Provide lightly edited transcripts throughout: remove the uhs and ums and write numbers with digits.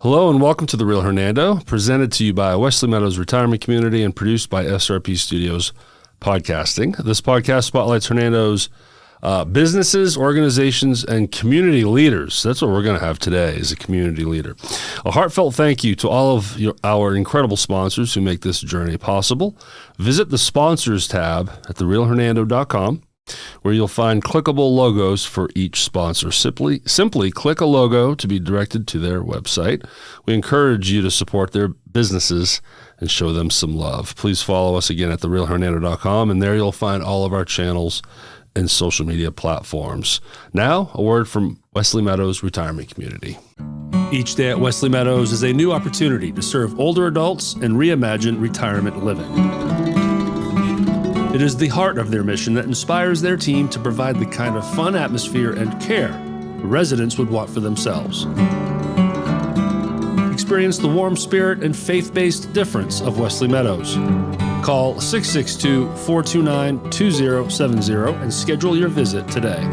Hello and welcome to the Real Hernando, presented to you by Wesley Meadows Retirement Community and produced by SRP Studios Podcasting. This podcast spotlights Hernando's businesses, organizations, and community leaders. That's what we're going to have today, is a community leader. A heartfelt thank you to all of our incredible sponsors who make this journey possible. Visit the Sponsors tab at therealhernando.com, where you'll find clickable logos for each sponsor. Simply click a logo to be directed to their website. We encourage you to support their businesses and show them some love. Please follow us again at therealhernando.com, and there you'll find all of our channels and social media platforms. Now, a word from Wesley Meadows Retirement Community. Each day at Wesley Meadows is a new opportunity to serve older adults and reimagine retirement living. It is the heart of their mission that inspires their team to provide the kind of fun atmosphere and care the residents would want for themselves. Experience the warm spirit and faith-based difference of Wesley Meadows. Call 662-429-2070 and schedule your visit today.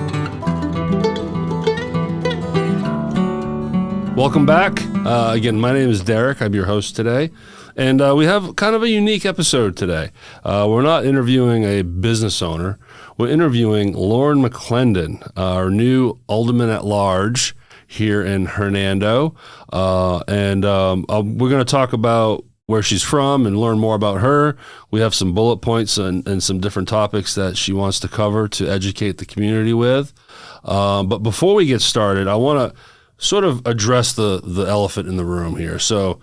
Welcome back. Again, my name is Derrick. I'm your host today. And we have kind of a unique episode today. We're not interviewing a business owner. We're interviewing Lauren McLendon, our new Alderman At Large here in Hernando. We're going to talk about where she's from and learn more about her. We have some bullet points and some different topics that she wants to cover to educate the community with. But before we get started, I want to sort of address the elephant in the room here. So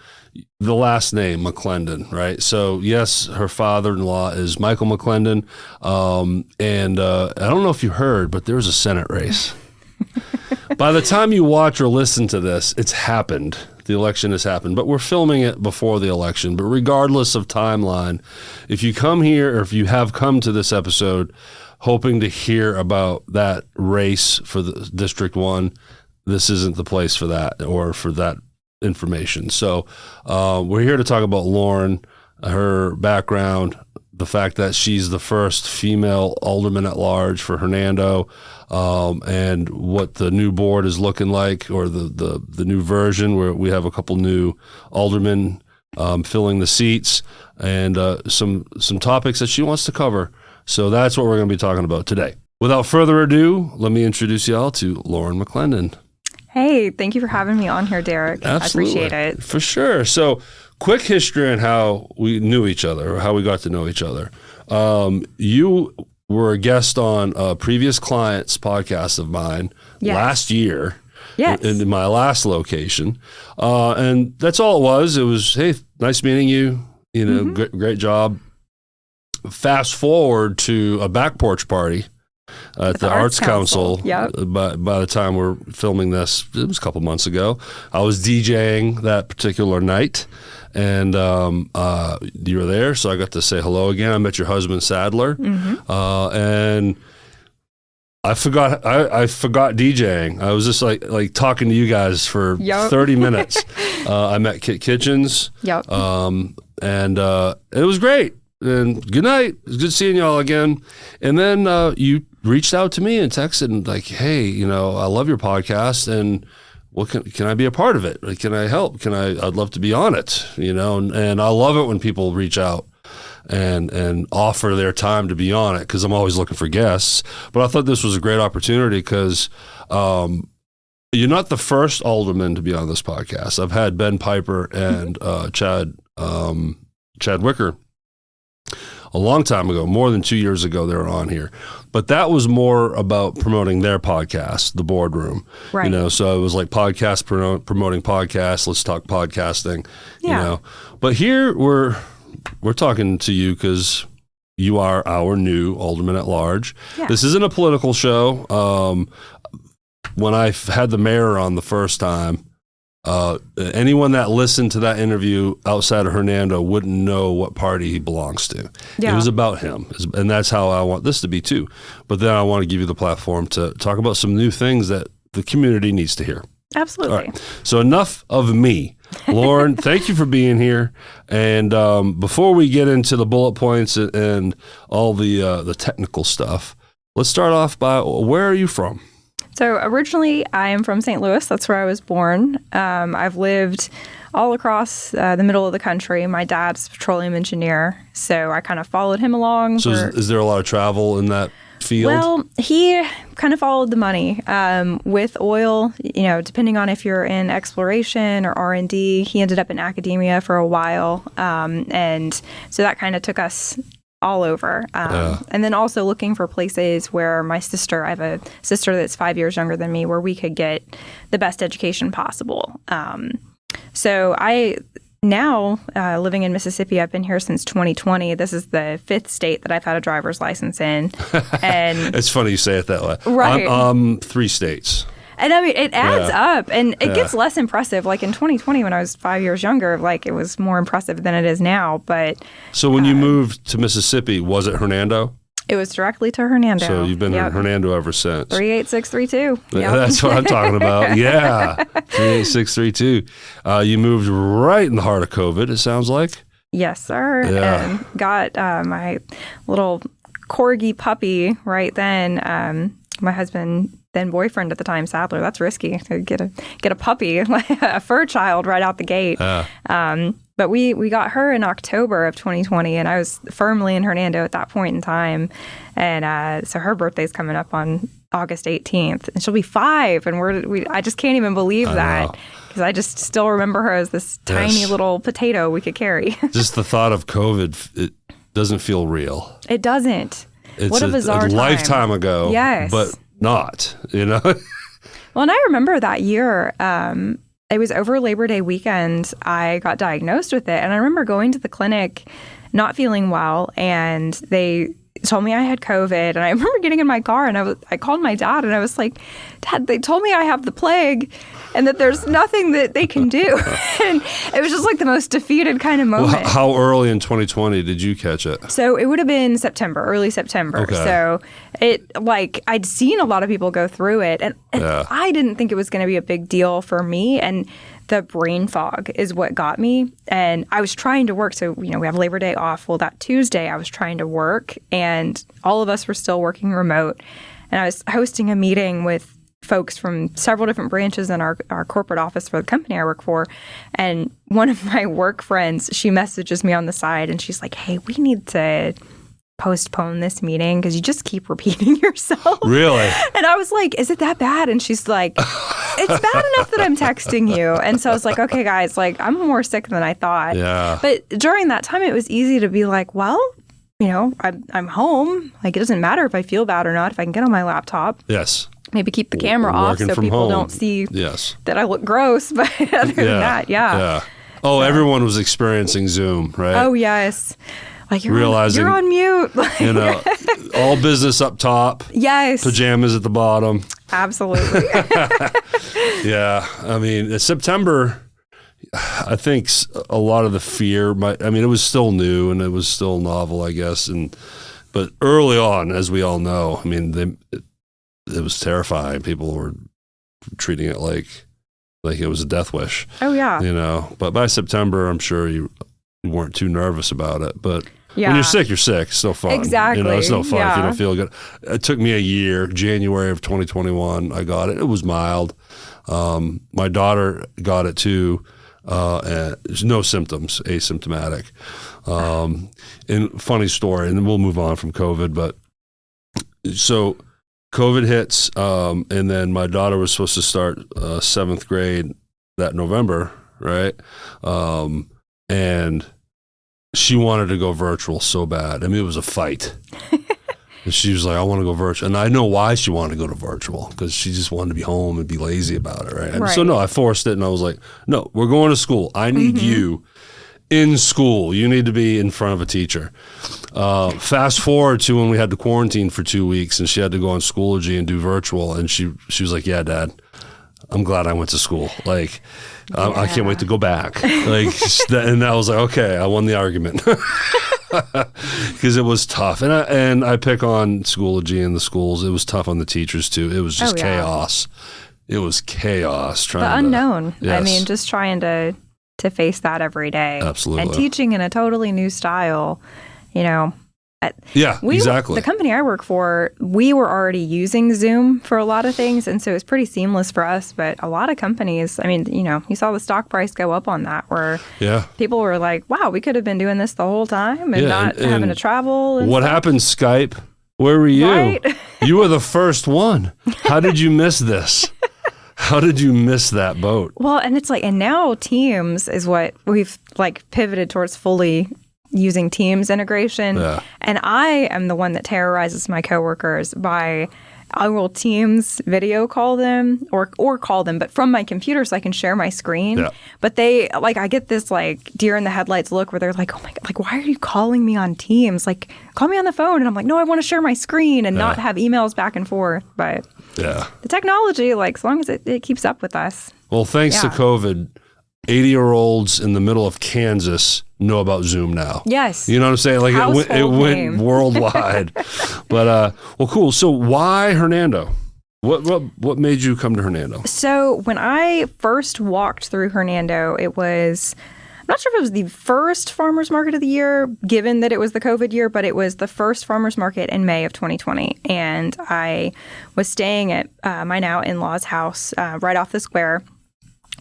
the last name, McLendon, right? So yes, her father-in-law is Michael McLendon. I don't know if you heard, but there was a Senate race. By the time you watch or listen to this, it's happened. The election has happened, but we're filming it before the election. But regardless of timeline, if you come here or if you have come to this episode hoping to hear about that race for the District 1, this isn't the place for that or for that information. So we're here to talk about Lauren, her background, the fact that she's the first female Alderman at Large for Hernando, and what the new board is looking like, or the new version where we have a couple new aldermen filling the seats, and some topics that she wants to cover. So that's what we're going to be talking about today. Without further ado, let me introduce y'all to Lauren McLendon. Hey, thank you for having me on here, Derrick. Absolutely. I appreciate it. For sure. So, quick history on how we knew each other, or how we got to know each other. You were a guest on a previous client's podcast of mine last year in my last location. And that's all it was. It was, hey, nice meeting you. You know, great job. Fast forward to a back porch party at the Arts Council. Yep. By the time we're filming this, it was a couple months ago. I was DJing that particular night, and you were there, so I got to say hello again. I met your husband, Sadler, and I forgot DJing. I was just like talking to you guys for 30 minutes. I met Kit Kitchens, and it was great. And good night. It was good seeing y'all again. And then you reached out to me and texted and like, hey, you know, I love your podcast, and what can I be a part of it? Like, can I help? I'd love to be on it, you know, and I love it when people reach out and offer their time to be on it, because I'm always looking for guests. But I thought this was a great opportunity because you're not the first alderman to be on this podcast. I've had Ben Piper and Chad Wicker a long time ago, more than 2 years ago, they were on here. But that was more about promoting their podcast, The Boardroom. Right. You know, so it was like promoting podcasts, let's talk podcasting, you know. But here we're talking to you because you are our new Alderman at Large. Yeah. This isn't a political show. When I had the mayor on the first time, anyone that listened to that interview outside of Hernando wouldn't know what party he belongs to. Yeah. It was about him, and that's how I want this to be too. But then I want to give you the platform to talk about some new things that the community needs to hear. Absolutely. All right. So enough of me. Lauren, thank you for being here. And before we get into the bullet points and all the technical stuff, let's start off by, where are you from? So originally, I am from St. Louis. That's where I was born. I've lived all across the middle of the country. My dad's a petroleum engineer, so I kind of followed him along. So is there a lot of travel in that field? Well, he kind of followed the money with oil. Depending on if you're in exploration or R&D, he ended up in academia for a while, and so that kind of took us all over. And then also looking for places where I have a sister that's 5 years younger than me, where we could get the best education possible. So I now living in Mississippi, I've been here since 2020. This is the 5th state that I've had a driver's license in. And it's funny you say it that way. Right. I'm 3 states. And I mean, it adds up, and it gets less impressive. Like in 2020, when I was 5 years younger, like it was more impressive than it is now. But so when you moved to Mississippi, was it Hernando? It was directly to Hernando. So you've been in Hernando ever since. 38632. Yep. That's what I'm talking about. Yeah, 38632. You moved right in the heart of COVID, it sounds like. Yes, sir. Yeah. And got my little corgi puppy right then. My husband, then boyfriend at the time, Sadler. That's risky to get a puppy, a fur child right out the gate. But we got her in October of 2020, and I was firmly in Hernando at that point in time. And so her birthday's coming up on August 18th, and she'll be 5. And I just can't even believe that, because I just still remember her as this tiny little potato we could carry. Just the thought of COVID, it doesn't feel real. It doesn't. It's what a bizarre time. Lifetime ago. Yes. But not, Well, and I remember that year, it was over Labor Day weekend, I got diagnosed with it. And I remember going to the clinic not feeling well, and they told me I had COVID. And I remember getting in my car, and I called my dad, and I was like, Dad, they told me I have the plague and that there's nothing that they can do. And it was just like the most defeated kind of moment. Well, how early in 2020 did you catch it? So it would have been early September. Okay. So I'd seen a lot of people go through it, and I didn't think it was going to be a big deal for me. And the brain fog is what got me. And I was trying to work. So, we have Labor Day off. Well, that Tuesday I was trying to work, and all of us were still working remote. And I was hosting a meeting with folks from several different branches in our corporate office for the company I work for. And one of my work friends, she messages me on the side, and she's like, hey, we need to postpone this meeting because you just keep repeating yourself. Really? And I was like, is it that bad? And she's like, it's bad enough that I'm texting you. And so I was like, okay, guys, like I'm more sick than I thought. Yeah. But during that time, it was easy to be like, well, I'm home. Like, it doesn't matter if I feel bad or not, if I can get on my laptop. Yes. Maybe keep the camera off so people don't see that I look gross. But other than that, Yeah. Oh, everyone was experiencing Zoom, right? Oh, yes. Like you're realizing on mute. All business up top. Yes. Pajamas at the bottom. Absolutely. Yeah. I mean, September, I think a lot of the fear it was still new and it was still novel, I guess. But early on, as we all know, I mean, it was terrifying. People were treating it like it was a death wish. Oh, yeah. But by September, I'm sure you weren't too nervous about it. But when you're sick, it's no fun. Exactly. It's no fun if you don't feel good. It took me a year, January of 2021, I got it. It was mild. My daughter got it too. And there's no symptoms, asymptomatic. And funny story, and then we'll move on from COVID, but so COVID hits, and then my daughter was supposed to start 7th grade that November, right? And she wanted to go virtual so bad. I mean, it was a fight. And she was like, I want to go virtual. And I know why she wanted to go to virtual, because she just wanted to be home and be lazy about it, right? So, no, I forced it, and I was like, no, we're going to school. I need you in school. You need to be in front of a teacher. Fast forward to when we had to quarantine for 2 weeks, and she had to go on Schoology and do virtual, and she was like, yeah, Dad, I'm glad I went to school. Like, I can't wait to go back. And I was like, okay, I won the argument. Because it was tough. And I pick on Schoology and the schools. It was tough on the teachers, too. It was just chaos. It was chaos. The unknown. Yes. I mean, just trying to face that every day. Absolutely. And teaching in a totally new style, Exactly. The company I work for, we were already using Zoom for a lot of things, and so it was pretty seamless for us. But a lot of companies, I mean, you saw the stock price go up on that, where people were like, wow, we could have been doing this the whole time and not having to travel. And what happened, Skype? Where were you? Right? You were the first one. How did you miss this? How did you miss that boat? Well, and it's like, and now Teams is what we've like pivoted towards, fully using Teams integration. Yeah. And I am the one that terrorizes my coworkers by, I will Teams video call them or call them, but from my computer so I can share my screen. Yeah. But they, like, I get this like deer in the headlights look where they're like, oh my God, like, why are you calling me on Teams? Like, call me on the phone. And I'm like, no, I want to share my screen and not have emails back and forth. But the technology, like, as long as it keeps up with us. Well, thanks to COVID, 80-year-olds in the middle of Kansas know about Zoom now. Yes. You know what I'm saying? Like it went worldwide. But well, cool. So why Hernando? What made you come to Hernando? So when I first walked through Hernando, it was, I'm not sure if it was the first farmers market of the year, given that it was the COVID year, but it was the first farmers market in May of 2020. And I was staying at my now in-laws' house right off the square.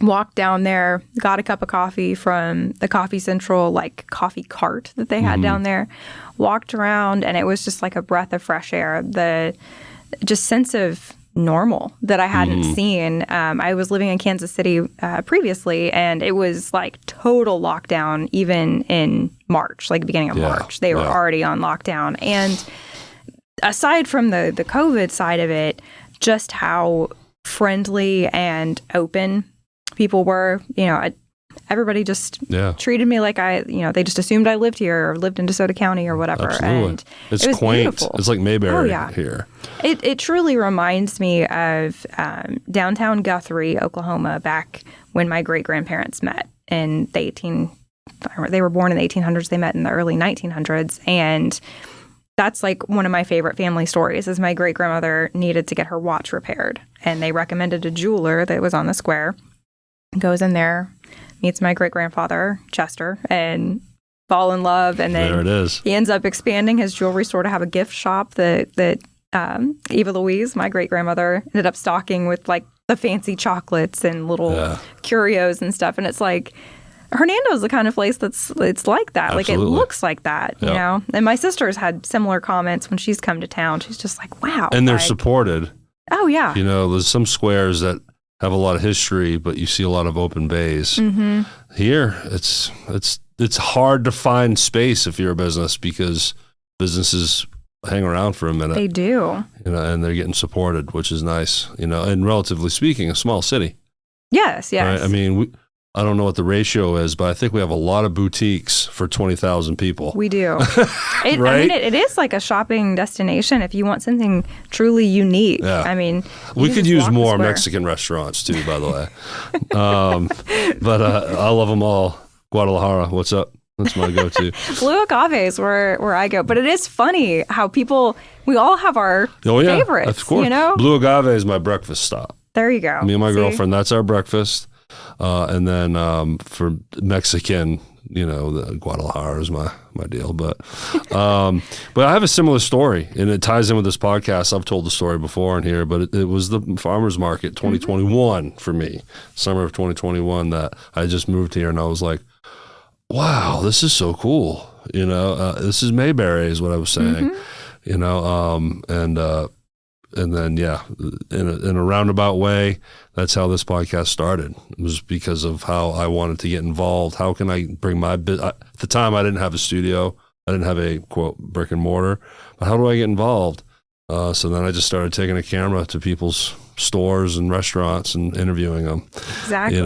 Walked down there, got a cup of coffee from the Coffee Central, like, coffee cart that they had down there. Walked around, and it was just like a breath of fresh air. The just sense of normal that I hadn't seen. I was living in Kansas City previously, and it was like total lockdown even in March, like beginning of March. They were already on lockdown. And aside from the COVID side of it, just how friendly and open people were, everybody just treated me like they just assumed I lived here or lived in Desoto County or whatever. Absolutely. And it's quaint. Beautiful. It's like Mayberry here. It truly reminds me of downtown Guthrie, Oklahoma, back when my great-grandparents met in they were born in the 1800s. They met in the early 1900s. And that's like one of my favorite family stories is my great-grandmother needed to get her watch repaired. And they recommended a jeweler that was on the square. Goes in there, meets my great-grandfather, Chester, and fall in love. And then there it is. He ends up expanding his jewelry store to have a gift shop that Eva Louise, my great-grandmother, ended up stocking with like the fancy chocolates and little curios and stuff. And it's like, Hernando's the kind of place it's like that. Absolutely. Like, it looks like that, you know? And my sister's had similar comments when she's come to town. She's just like, wow. And they're supported. Oh, yeah. There's some squares that have a lot of history, but you see a lot of open bays. Mm-hmm. Here, it's hard to find space if you're a business because businesses hang around for a minute. They do. And they're getting supported, which is nice. And relatively speaking, a small city. Yes. Right? I mean, I don't know what the ratio is, but I think we have a lot of boutiques for 20,000 people. We do. Right? I mean, it is like a shopping destination if you want something truly unique. Yeah. I mean, we could use more Mexican restaurants too, by the way. But I love them all. Guadalajara, what's up? That's my go-to. Blue Agave is where I go. But it is funny how we all have our favorites. Of course. Blue Agave is my breakfast stop. There you go. Me and my girlfriend, that's our breakfast. And then for Mexican, the Guadalajara is my deal. But I have a similar story, and it ties in with this podcast. I've told the story before in here, but it was the farmers market 2021 for me, summer of 2021, that I just moved here, and I was like, wow, this is so cool. This is Mayberry is what I was saying. And then, in a roundabout way, that's how this podcast started. It was because of how I wanted to get involved. How can I bring my at the time, I didn't have a studio. I didn't have a, quote, brick and mortar. But how do I get involved? So then I just started taking a camera to people's stores and restaurants and interviewing them. Exactly.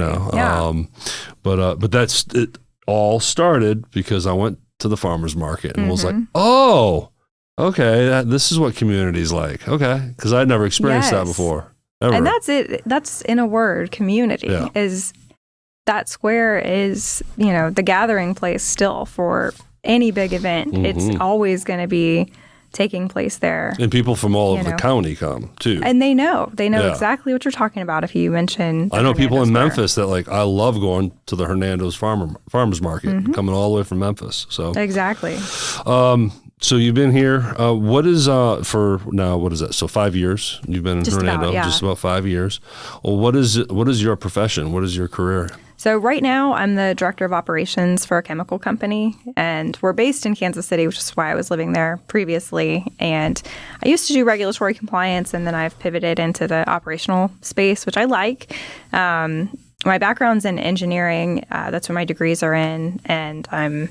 But that's it. All started because I went to the farmer's market and was like, oh, okay, this is what community's like. Okay, because I'd never experienced that before. Ever. And that's it. That's in a word, community. Is that square is, the gathering place still for any big event. Mm-hmm. It's always going to be taking place there. And people from all over the county come too. And they know exactly what you're talking about if you mention I know people in Memphis that I love going to the Hernando's farmers market, coming all the way from Memphis. So exactly. So you've been here. What is for now? What is that? So 5 years you've been in Hernando. Just about 5 years. Well, what is your profession? What is your career? So right now I'm the director of operations for a chemical company, and we're based in Kansas City, which is why I was living there previously. And I used to do regulatory compliance, and then I've pivoted into the operational space, which I like. My background's in engineering. That's what my degrees are in, and I'm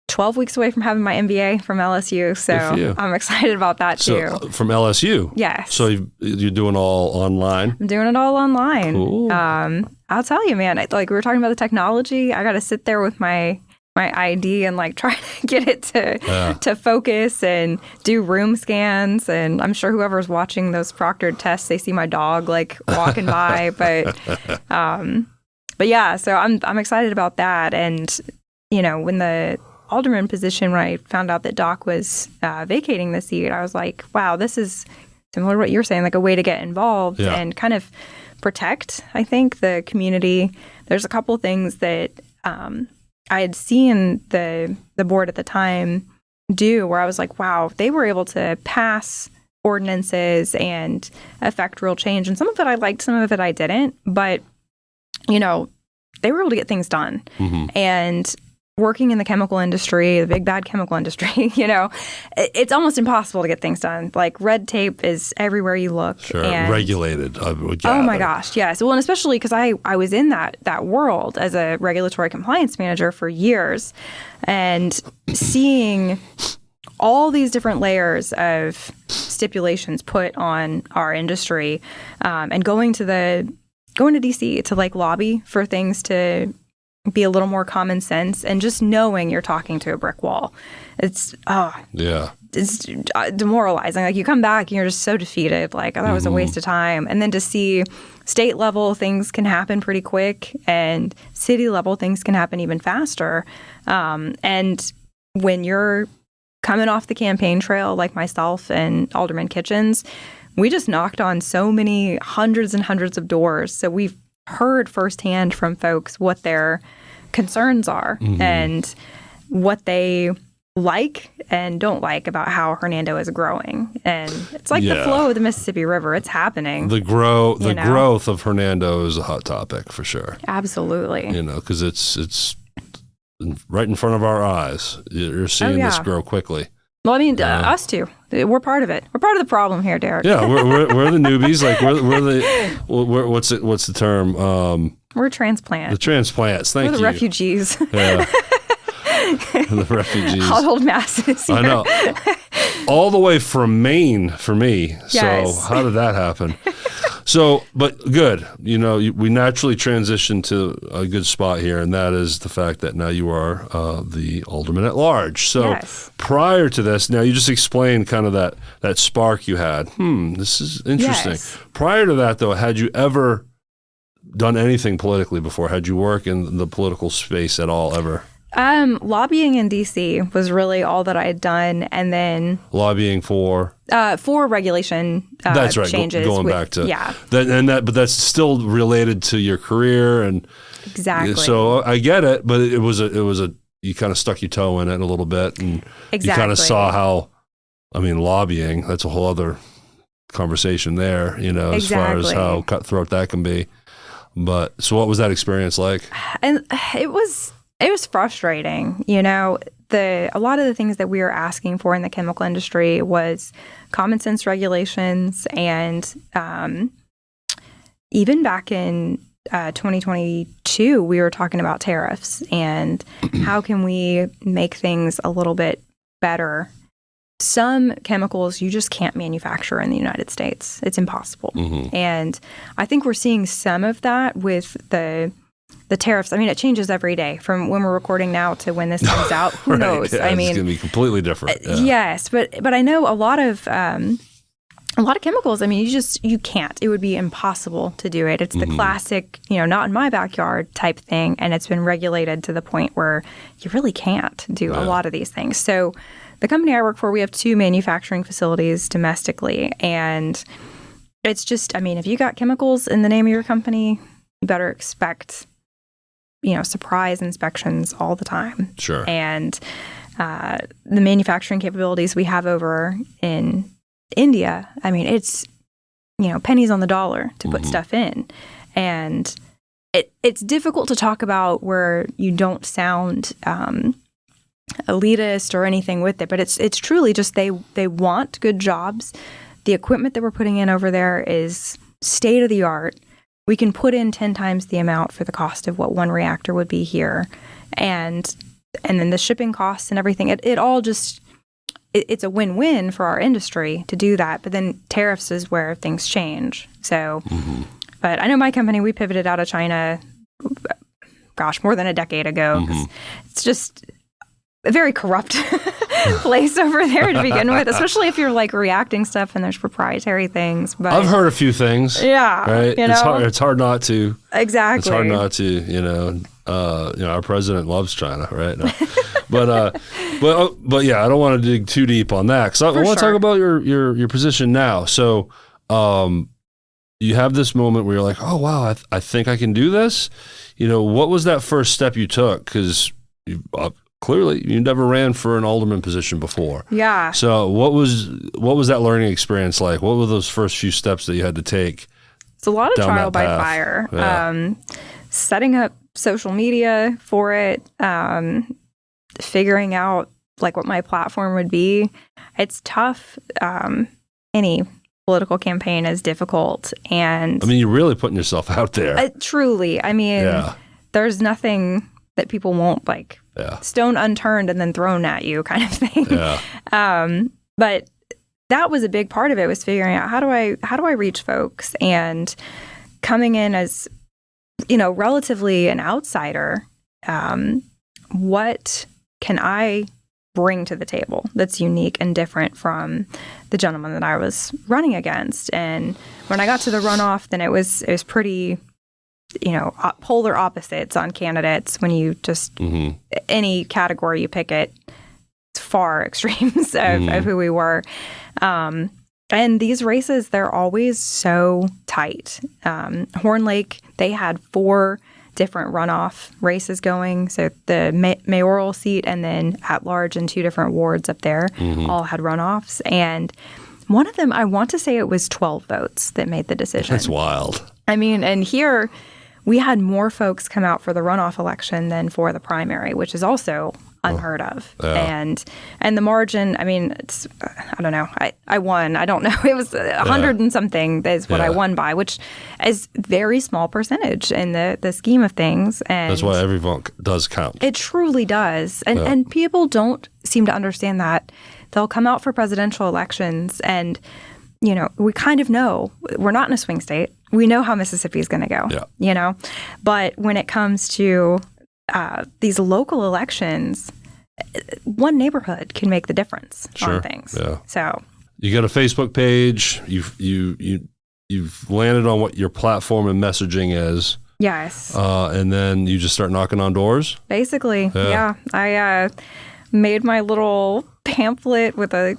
12 weeks away from having my MBA from LSU, so I'm excited about that too. So, from LSU? Yes. So you're doing all online? I'm doing it all online. Cool. I'll tell you, man, like we were talking about the technology, I got to sit there with my ID and like try to get it to focus and do room scans. And I'm sure whoever's watching those proctored tests, they see my dog like walking by. But yeah, so I'm excited about that. And, you know, when the alderman position, when I found out that Doc was vacating the seat, I was like, wow, this is similar to what you're saying, like a way to get involved and kind of protect, I think, the community. There's a couple things that I had seen the board at the time do where I was like, wow, they were able to pass ordinances and affect real change. And some of it I liked, some of it I didn't. But, you know, they were able to get things done. Mm-hmm. And working in the chemical industry, the big bad chemical industry, you know, it's almost impossible to get things done. Like red tape is everywhere you look. Sure, and regulated, I would gather. Oh my gosh, yes. Well, and especially because I was in that world as a regulatory compliance manager for years, and seeing all these different layers of stipulations put on our industry, and going to DC to like lobby for things to be a little more common sense, and just knowing you're talking to a brick wall. It's demoralizing. Like you come back and you're just so defeated. Like, oh, that was a waste of time. And then to see state level things can happen pretty quick, and city level things can happen even faster. And when you're coming off the campaign trail, like myself and Alderman Kitchens, we just knocked on so many hundreds and hundreds of doors. So we've heard firsthand from folks what their concerns are and what they like and don't like about how Hernando is growing. And it's like the flow of the Mississippi River. It's happening. The growth of Hernando is a hot topic for sure. Absolutely. You know, because it's right in front of our eyes. You're seeing this grow quickly. Well, I mean, us too. We're part of it. We're part of the problem here, Derrick. Yeah, we're the newbies. Like what's the term? We're transplant. The transplants. Thank you. We're the refugees. Yeah. The refugees. Household masses. Here. I know. All the way from Maine for me. Yes. So how did that happen? So, but good. You know, we naturally transitioned to a good spot here, and that is the fact that now you are the Alderman at Large. So prior to this, now you just explained kind of that spark you had. This is interesting. Yes. Prior to that, though, had you ever done anything politically before? Had you worked in the political space at all ever? Lobbying in D.C. was really all that I had done, and then lobbying for regulation that's right, changes. Going back to but that's still related to your career, and exactly. So I get it, but it was a you kind of stuck your toe in it a little bit, and you kind of saw how. I mean, lobbying, that's a whole other conversation there. You know, as far as how cutthroat that can be. But so, what was that experience like? And it was frustrating, you know. A lot of the things that we were asking for in the chemical industry was common sense regulations, and even back in 2022, we were talking about tariffs and how can we make things a little bit better. Some chemicals you just can't manufacture in the United States. It's impossible. And I think we're seeing some of that with the tariffs. I mean, it changes every day from when we're recording now to when this comes out. Who knows? Yeah, I mean, it's going to be completely different. Yeah. Yes, but I know a lot of chemicals. I mean, you can't. It would be impossible to do it. It's the classic, you know, not in my backyard type thing, and it's been regulated to the point where you really can't do a lot of these things. So, the company I work for, we have 2 manufacturing facilities domestically, and it's just, I mean, if you got chemicals in the name of your company, you better expect, you know, surprise inspections all the time. Sure. And the manufacturing capabilities we have over in India, I mean, it's, pennies on the dollar to put stuff in. And it's difficult to talk about where you don't sound elitist or anything with it, but it's truly just they want good jobs. The equipment that we're putting in over there is state of the art. We can put in 10 times the amount for the cost of what one reactor would be here. And then the shipping costs and everything, it all just, it's a win-win for our industry to do that. But then tariffs is where things change. So, but I know my company, we pivoted out of China, more than a decade ago, because it's just a very corrupt place over there to begin with, especially if you're like reacting stuff and there's proprietary things. But I've heard a few things. Yeah. Right. It's hard not to. Exactly. It's hard not to, our president loves China, right? No. But yeah, I don't want to dig too deep on that, because I want to talk about your position now. So, you have this moment where you're like, oh wow, I think I can do this. What was that first step you took? Because clearly you never ran for an alderman position before. Yeah. So what was that learning experience like? What were those first few steps that you had to take? It's a lot of trial by fire. Yeah. Setting up social media for it, figuring out like what my platform would be. It's tough. Any political campaign is difficult, and you're really putting yourself out there. Truly. There's nothing that people won't stone unturned and then thrown at you kind of thing. Yeah. But that was a big part of it, was figuring out how do I reach folks, and coming in as, relatively an outsider, what can I bring to the table that's unique and different from the gentleman that I was running against? And when I got to the runoff, then it was pretty, polar opposites on candidates. When you just, any category you pick it, it's far extremes of who we were. And these races, they're always so tight. Horn Lake, they had 4 different runoff races going. So the mayoral seat and then at large in 2 different wards up there all had runoffs. And one of them, I want to say it was 12 votes that made the decision. That's wild. And here we had more folks come out for the runoff election than for the primary, which is also unheard of. Yeah. And the margin, it's, I don't know. I won. I don't know. It was 100 and something is what I won by, which is very small percentage in the scheme of things. And that's why every vote does count. It truly does. And people don't seem to understand that. They'll come out for presidential elections and, we kind of know we're not in a swing state. We know how Mississippi is going to go, But when it comes to these local elections, one neighborhood can make the difference on things. Yeah. So you got a Facebook page. You've landed on what your platform and messaging is. Yes. And then you just start knocking on doors. Basically, yeah. I made my little pamphlet with the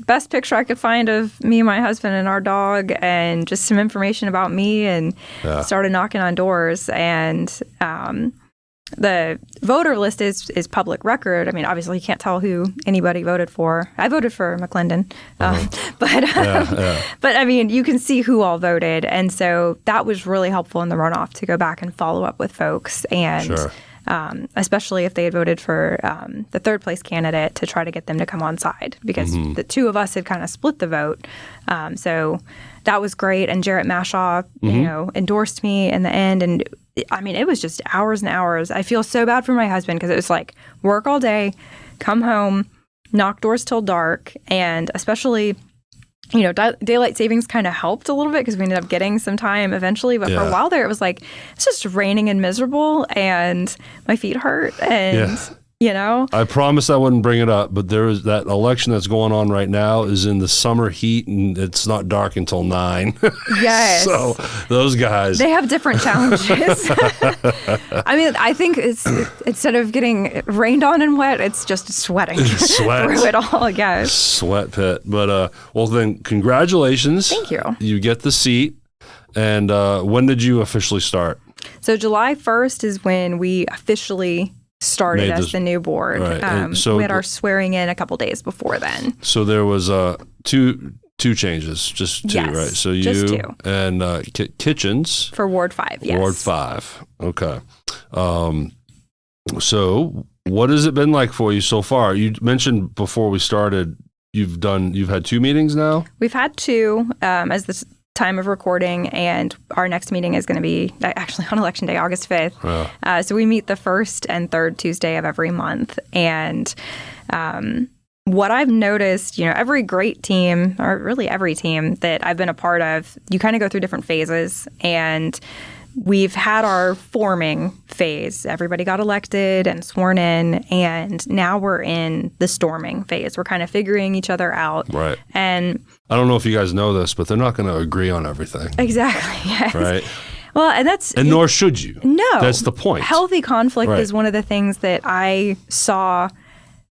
best picture I could find of me, my husband, and our dog, and just some information about me, and started knocking on doors. And the voter list is public record. Obviously you can't tell who anybody voted for. I voted for McLendon, but you can see who all voted. And so that was really helpful in the runoff to go back and follow up with folks, and especially if they had voted for the third place candidate, to try to get them to come on side, because the 2 of us had kind of split the vote. So that was great. And Jarrett Mashaw, endorsed me in the end. And it was just hours and hours. I feel so bad for my husband, because it was like work all day, come home, knock doors till dark. And especially, daylight savings kind of helped a little bit, because we ended up getting some time eventually. But for a while there, it was like, it's just raining and miserable, and my feet hurt. And I promised I wouldn't bring it up, but there is that election that's going on right now is in the summer heat, and it's not dark until 9. Yes. So those guys, they have different challenges. I think it's instead of getting rained on and wet, it's just sweating through it all. Yes. Sweat pit. But well, then congratulations. Thank you. You get the seat. And when did you officially start? So July 1st is when we officially started Made as this- the new board. right. And so- we had our swearing in a couple days before then. So there was two changes, just two, Yes, right? So you just two. and Kitchens. For Ward 5, yes. Ward 5. Okay. So what has it been like for you so far? You mentioned before we started, you've had 2 meetings now? We've had 2 as the time of recording, and our next meeting is going to be actually on Election Day, August 5th. Yeah. So we meet the first and third Tuesday of every month. And what I've noticed, every great team, or really every team that I've been a part of, you kind of go through different phases. And we've had our forming phase. Everybody got elected and sworn in, and now we're in the storming phase. We're kind of figuring each other out. Right. And I don't know if you guys know this, but they're not going to agree on everything. exactly, yes. Right. Well, and nor should you. No. That's the point. Healthy conflict Right. is one of the things that I saw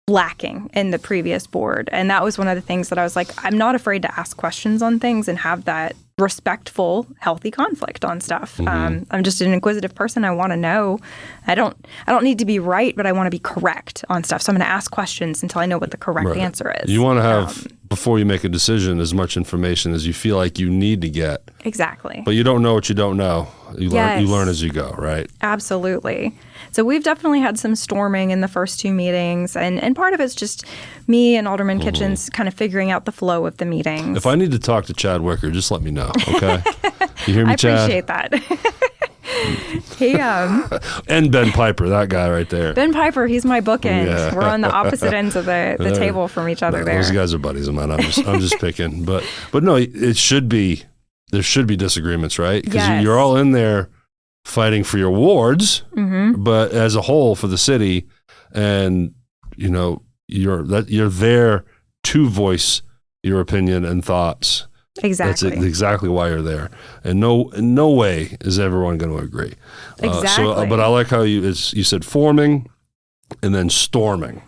lacking in the previous board. And that was one of the things that I was like, I'm not afraid to ask questions on things and have that respectful, healthy conflict on stuff. Mm-hmm. I'm just an inquisitive person. I want to know. I don't need to be right, but I want to be correct on stuff. So I'm going to ask questions until I know what the correct Right. answer is. You want to have, before you make a decision, as much information as you feel like you need to get. Exactly. But you don't know what you don't know. You Yes. learn as you go, right? Absolutely. So we've definitely had some storming in the first 2 meetings, and part of it's just me and Alderman Kitchens kind of figuring out the flow of the meetings. If I need to talk to Chad Wicker, just let me know, okay? You hear me, I Chad? appreciate that. He And Ben Piper, that guy right there. Ben Piper, he's my bookend. Yeah. We're on the opposite ends of the table from each other there. Those guys are buddies of mine. I'm just picking, but no, there should be disagreements, right? Because Yes. you're all in there fighting for your wards, but as a whole for the city, and you're there to voice your opinion and thoughts. Exactly. That's exactly why you're there, and in no way is everyone going to agree. Exactly. But I like how you said forming, and then storming.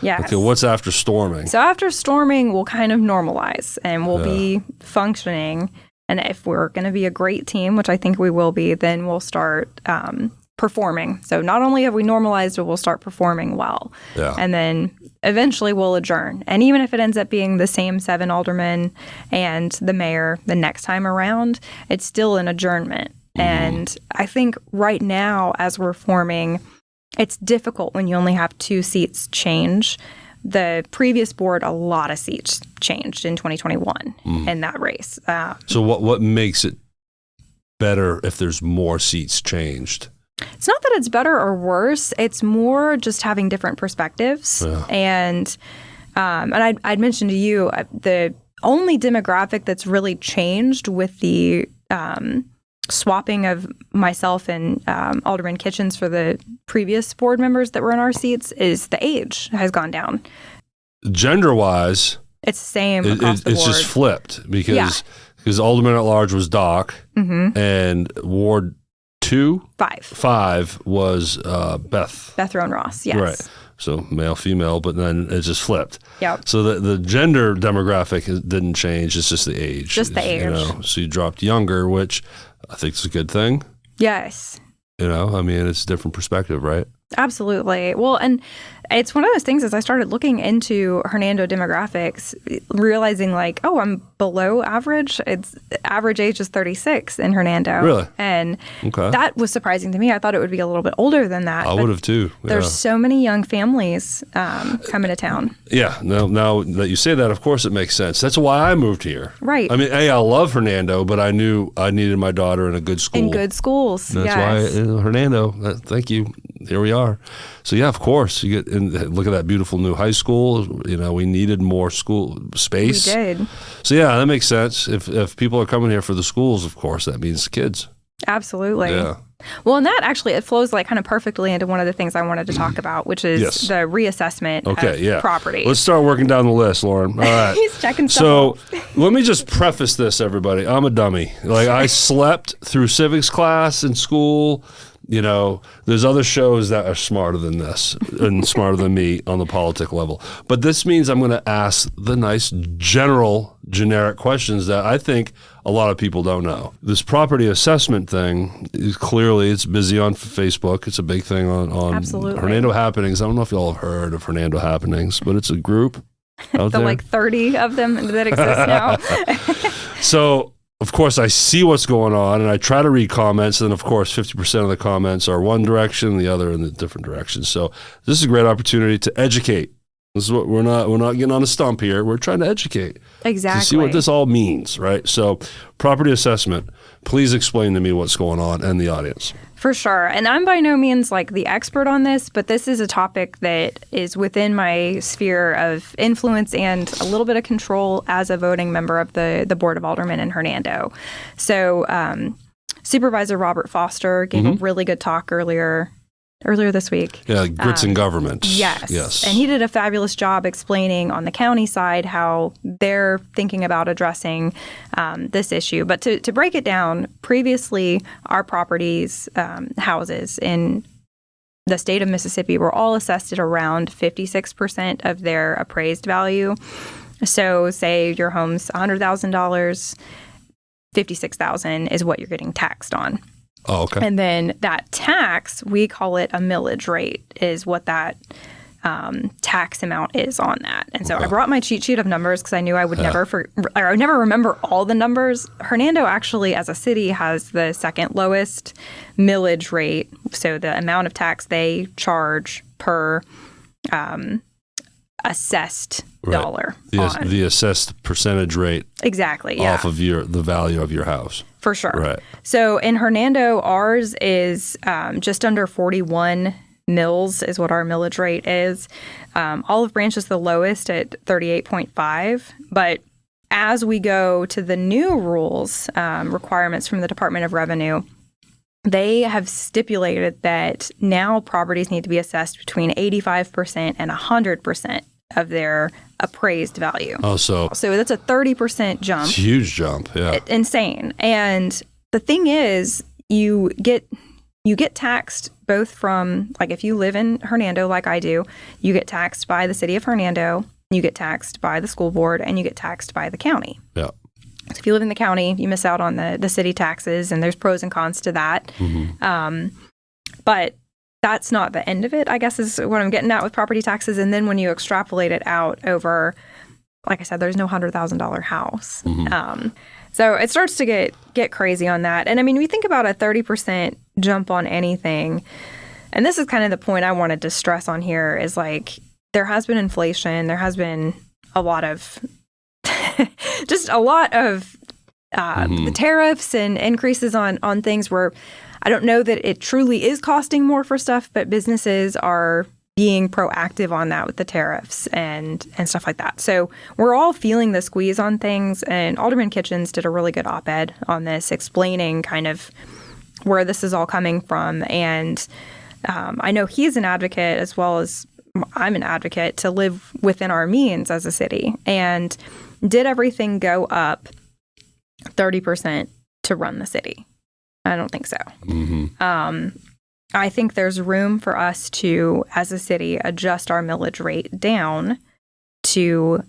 Yes. Okay, what's after storming? So after storming, we'll kind of normalize and we'll be functioning. And if we're going to be a great team, which I think we will be, then we'll start performing. So not only have we normalized, but we'll start performing well. Yeah. And then eventually we'll adjourn. And even if it ends up being the same 7 aldermen and the mayor the next time around, it's still an adjournment. And I think right now, as we're forming, it's difficult when you only have 2 seats change. The previous board, a lot of seats changed in 2021 in that race. So what makes it better if there's more seats changed? It's not that it's better or worse. It's more just having different perspectives. Yeah. And I'd mentioned to you, the only demographic that's really changed with the swapping of myself and Alderman Kitchens for the previous board members that were in our seats is the age has gone down. Gender-wise, It's the same across the board. it's just flipped because Alderman At Large was Doc, and Ward 5 was Beth Roan Ross, yes. Right. So male, female, but then it just flipped. Yep. So the gender demographic didn't change. It's just the age. Just the age. So you dropped younger, which I think is a good thing. Yes. It's a different perspective, right? Absolutely. Well, and it's one of those things as I started looking into Hernando demographics, realizing I'm below average. It's average age is 36 in Hernando. Really? And Okay. that was surprising to me. I thought it would be a little bit older than that. I would have too. Yeah. There's so many young families coming to town. Yeah. Now that you say that, of course it makes sense. That's why I moved here. Right. I love Hernando, but I knew I needed my daughter in a good school. In good schools. That's yes. why Hernando. Thank you. Here we are. So yeah, of course you get look at that beautiful new high school. We needed more school space. We did. So yeah, that makes sense. If people are coming here for the schools, of course that means kids. Absolutely. Yeah. Well, and that actually, it flows kind of perfectly into one of the things I wanted to talk about, which is the reassessment of property. Let's start working down the list, Lauren. All right. He's checking stuff So off. let me just preface this, everybody. I'm a dummy. I slept through civics class in school. there's other shows that are smarter than this and smarter than me on the politic level. But this means I'm going to ask the nice, generic questions that I think a lot of people don't know. This property assessment thing, it's busy on Facebook. It's a big thing on Absolutely. Hernando Happenings. I don't know if y'all have heard of Hernando Happenings, but it's a group out there. Like 30 of them that exist now. So, of course, I see what's going on, and I try to read comments, and of course, 50% of the comments are one direction, the other in a different direction. So this is a great opportunity to educate. This is what we're not getting on a stump here. We're trying to educate. Exactly. To see what this all means, right? So property assessment, please explain to me what's going on and the audience. For sure. And I'm by no means like the expert on this, but this is a topic that is within my sphere of influence and a little bit of control as a voting member of the Board of Aldermen in Hernando. So Supervisor Robert Foster gave a really good talk earlier this week. Yeah, grits in government. Yes. And he did a fabulous job explaining on the county side how they're thinking about addressing this issue. But to break it down, previously our properties, houses in the state of Mississippi were all assessed at around 56% of their appraised value. So say your home's $100,000, $56,000 is what you're getting taxed on. Oh, okay. And then that tax, we call it a millage rate, is what that tax amount is on that. And so I brought my cheat sheet of numbers because I knew I would never remember all the numbers. Hernando actually, as a city, has the second lowest millage rate. So the amount of tax they charge per assessed dollar. The assessed percentage rate. Exactly. Yeah. Off of the value of your house. For sure. Right. So in Hernando, ours is just under 41 mills is what our millage rate is. Olive Branch is the lowest at 38.5. But as we go to the new rules, requirements from the Department of Revenue, they have stipulated that now properties need to be assessed between 85% and 100% of their appraised value. Oh, so that's a 30% jump. It's a huge jump, yeah. Insane. And the thing is, you get taxed both from, like if you live in Hernando like I do, you get taxed by the city of Hernando, you get taxed by the school board, and you get taxed by the county. Yeah. So if you live in the county, you miss out on the city taxes, and there's pros and cons to that. Mm-hmm. But that's not the end of it, I guess, is what I'm getting at with property taxes. And then when you extrapolate it out over, like I said, there's no $100,000 house. Mm-hmm. So it starts to get crazy on that. And I mean, we think about a 30% jump on anything. And this is kind of the point I wanted to stress on here is like, there has been inflation. There has been a lot of, just a lot of the tariffs and increases on things where I don't know that it truly is costing more for stuff, but businesses are being proactive on that with the tariffs and stuff like that. So we're all feeling the squeeze on things, and Alderman Kitchens did a really good op-ed on this, explaining kind of where this is all coming from. And I know he's an advocate as well as I'm an advocate to live within our means as a city. And did everything go up 30% to run the city? I don't think so. Mm-hmm. I think there's room for us to, as a city, adjust our millage rate down to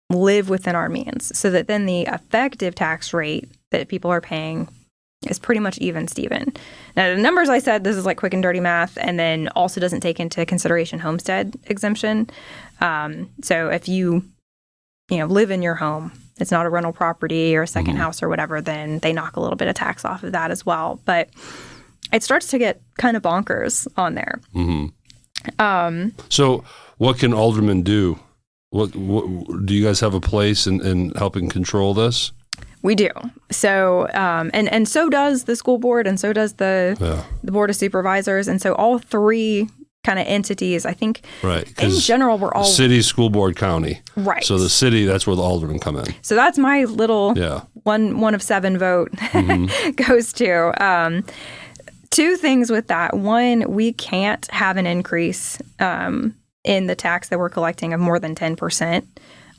live within our means so that then the effective tax rate that people are paying is pretty much even, Steven. Now, the numbers I said, this is like quick and dirty math, and then also doesn't take into consideration homestead exemption. So if you live in your home, it's not a rental property or a second house or whatever, then they knock a little bit of tax off of that as well. But it starts to get kind of bonkers on there. Mm-hmm. So what can aldermen do? What do you guys have a place in helping control this? We do. So, and so does the school board, and so does the board of supervisors. And so all three kind of entities, I think, in general, we're all... City, school board, county. Right. So the city, that's where the aldermen come in. So that's my little one of seven vote goes to. Two things with that. One, we can't have an increase in the tax that we're collecting of more than 10%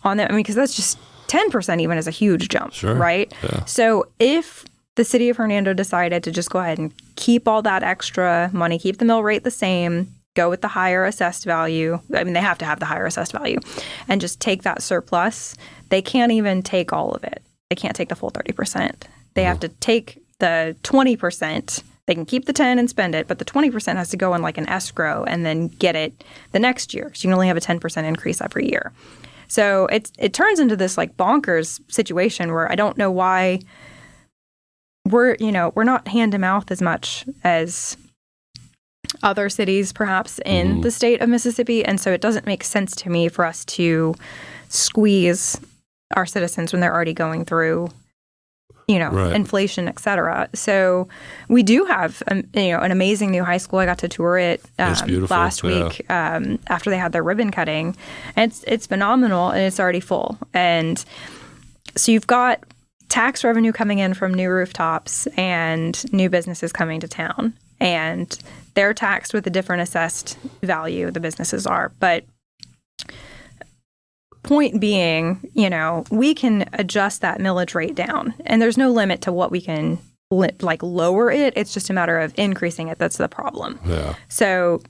on that. I mean, because that's just 10% even is a huge jump, right? Yeah. So if the city of Hernando decided to just go ahead and keep all that extra money, keep the mill rate the same, go with the higher assessed value. I mean, they have to have the higher assessed value, and just take that surplus. They can't even take all of it. They can't take the full 30%. They have to take the 20%. They can keep the 10 and spend it, but the 20% has to go in like an escrow and then get it the next year. So you can only have a 10% increase every year. So it turns into this like bonkers situation where I don't know why we're not hand to mouth as much as other cities perhaps in the state of Mississippi. And so it doesn't make sense to me for us to squeeze our citizens when they're already going through inflation, et cetera. So we do have, an amazing new high school. I got to tour it last week after they had their ribbon cutting. And it's phenomenal, and it's already full. And so you've got tax revenue coming in from new rooftops and new businesses coming to town. And they're taxed with a different assessed value, the businesses are. But point being, we can adjust that millage rate down, and there's no limit to what we can lower it. It's just a matter of increasing it. That's the problem. Yeah. So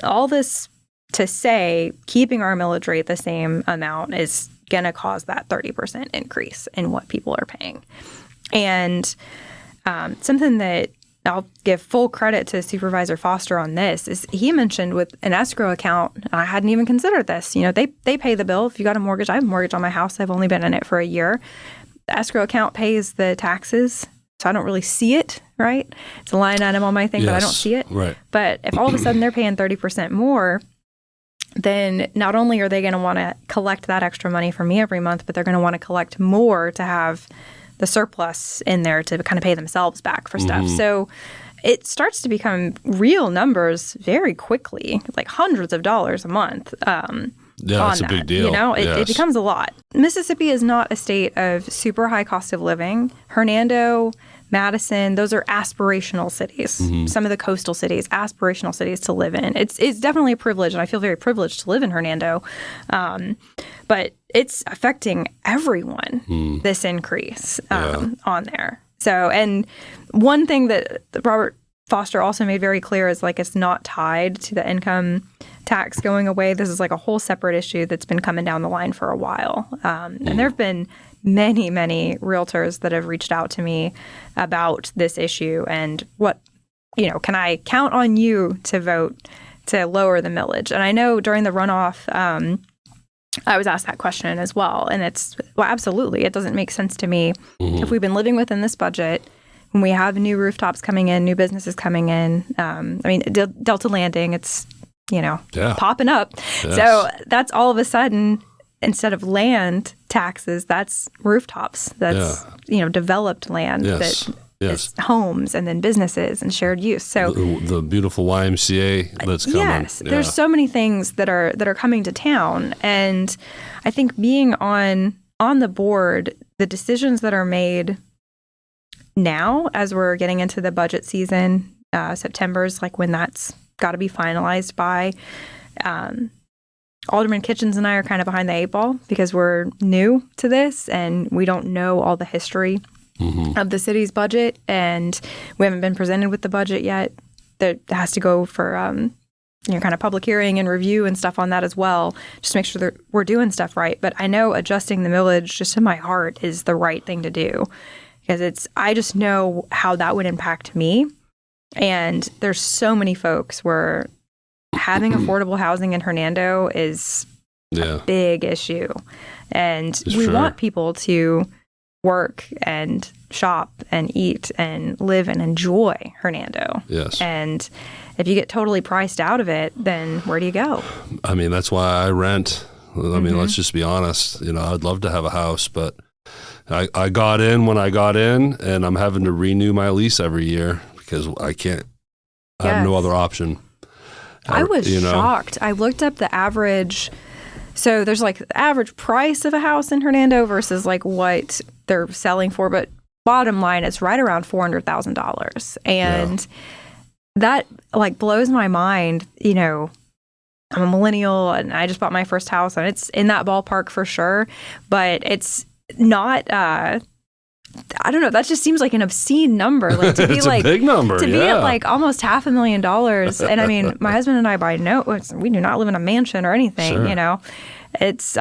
all this to say, keeping our millage rate the same amount is going to cause that 30% increase in what people are paying. And something that I'll give full credit to Supervisor Foster on this is he mentioned with an escrow account, and I hadn't even considered this, they pay the bill. If you got a mortgage, I have a mortgage on my house. I've only been in it for a year. The escrow account pays the taxes, so I don't really see it, right? It's a line item on my thing, but I don't see it. Right. But if all of a sudden they're paying 30% more, then not only are they going to want to collect that extra money from me every month, but they're going to want to collect more to have the surplus in there to kind of pay themselves back for stuff. So it starts to become real numbers very quickly, like hundreds of dollars a month. That's a big deal. It becomes a lot. Mississippi is not a state of super high cost of living. Hernando, Madison, those are aspirational cities. Some of the coastal cities, aspirational cities to live in. It's definitely a privilege, and I feel very privileged to live in Hernando. But it's affecting everyone, this increase on there. So, and one thing that Robert Foster also made very clear is it's not tied to the income tax going away. This is a whole separate issue that's been coming down the line for a while. And there have been many, many realtors that have reached out to me about this issue and can I count on you to vote to lower the millage? And I know during the runoff, I was asked that question as well. And absolutely. It doesn't make sense to me. If we've been living within this budget, when we have new rooftops coming in, new businesses coming in, Delta Landing, it's, popping up. Yes. So that's all of a sudden, instead of land taxes, that's rooftops. That's, developed land that is homes and then businesses and shared use. So the beautiful YMCA that's coming. Yes, there's so many things that are coming to town. And I think being on the board, the decisions that are made now as we're getting into the budget season, September's when that's got to be finalized by. Alderman Kitchens and I are kind of behind the 8 ball because we're new to this and we don't know all the history of the city's budget, and we haven't been presented with the budget yet. That has to go for kind of public hearing and review and stuff on that as well, just to make sure that we're doing stuff right. But I know adjusting the millage just in my heart is the right thing to do because I just know how that would impact me. And there's so many folks where having affordable housing in Hernando is a big issue. And we want people to work and shop and eat and live and enjoy Hernando. Yes. And if you get totally priced out of it, then where do you go? That's why I rent. Let's just be honest. I'd love to have a house, but I got in when I got in, and I'm having to renew my lease every year because I can't. I have no other option. I was shocked. I looked up the average. So there's the average price of a house in Hernando versus what they're selling for. But bottom line, it's right around $400,000. And that blows my mind. I'm a millennial and I just bought my first house and it's in that ballpark for sure. But it's not I don't know. That just seems like an obscene number. Like to be it's like a big number. To be at like almost $500,000. And I mean, my husband and I we do not live in a mansion or anything. Sure. You know, it's